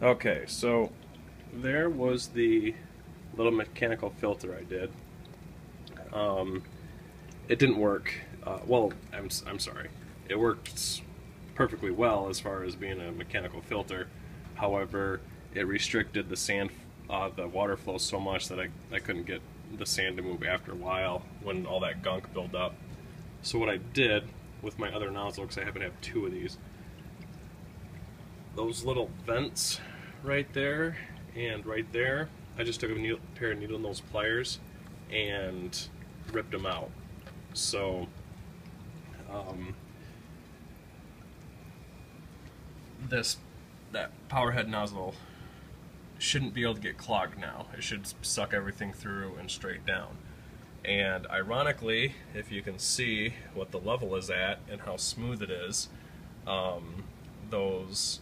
Okay, so there was the little mechanical filter I did. Um, it didn't work. I'm sorry. It worked perfectly well as far as being a mechanical filter. However, it restricted the sand, the water flow so much that I couldn't get the sand to move after a while when all that gunk built up. So what I did with my other nozzle, because I happen to have two of these, those little vents right there and right there, I just took a pair of needle nose pliers and ripped them out. So that power head nozzle shouldn't be able to get clogged now. It should suck everything through and straight down. And ironically, if you can see what the level is at and how smooth it is, those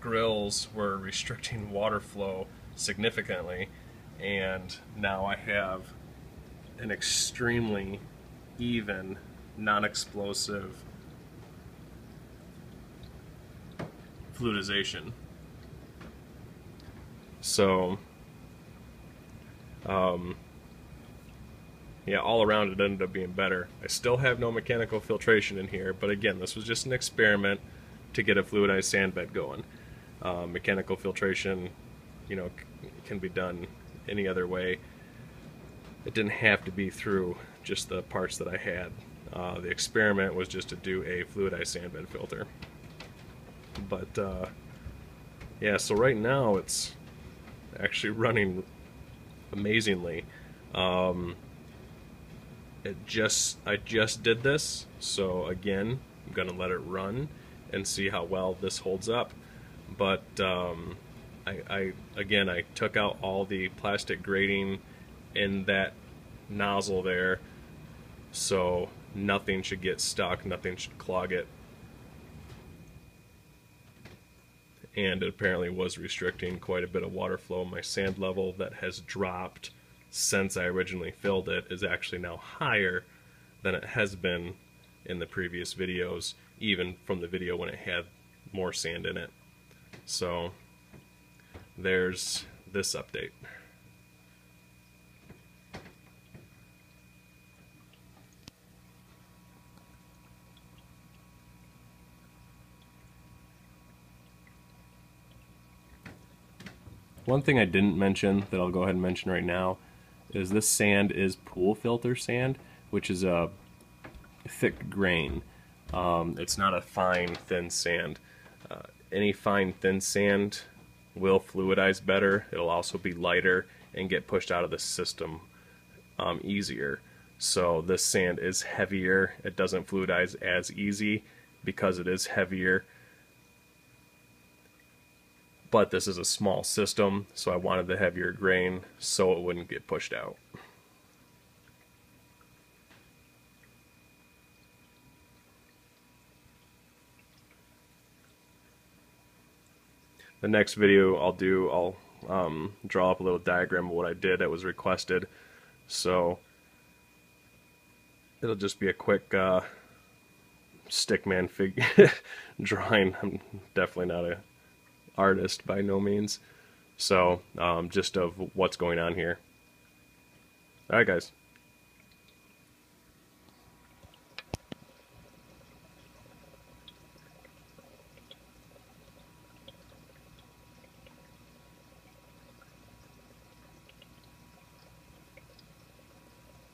grills were restricting water flow significantly, and now I have an extremely even, non-explosive fluidization. So yeah, all around it ended up being better. I still have no mechanical filtration in here, but again, this was just an experiment to get a fluidized sand bed going. Mechanical filtration, you know, can be done any other way. It didn't have to be through just the parts that I had. The experiment was just to do a fluidized sand bed filter. But yeah, so right now it's actually running amazingly. I just did this, so again, I'm gonna let it run and see how well this holds up. But I took out all the plastic grating in that nozzle there, so nothing should get stuck, nothing should clog it. And it apparently was restricting quite a bit of water flow. My sand level that has dropped since I originally filled it is actually now higher than it has been in the previous videos, even from the video when it had more sand in it. So there's this update. One thing I didn't mention that I'll go ahead and mention right now is this sand is pool filter sand, which is a thick grain. It's not a fine, thin sand. Any fine, thin sand will fluidize better. It'll also be lighter and get pushed out of the system easier. So this sand is heavier. It doesn't fluidize as easy because it is heavier. But this is a small system, so I wanted the heavier grain so it wouldn't get pushed out. The next video I'll draw up a little diagram of what I did that was requested. So it'll just be a quick stickman figure drawing. I'm definitely not a artist by no means. So just of what's going on here. Alright guys.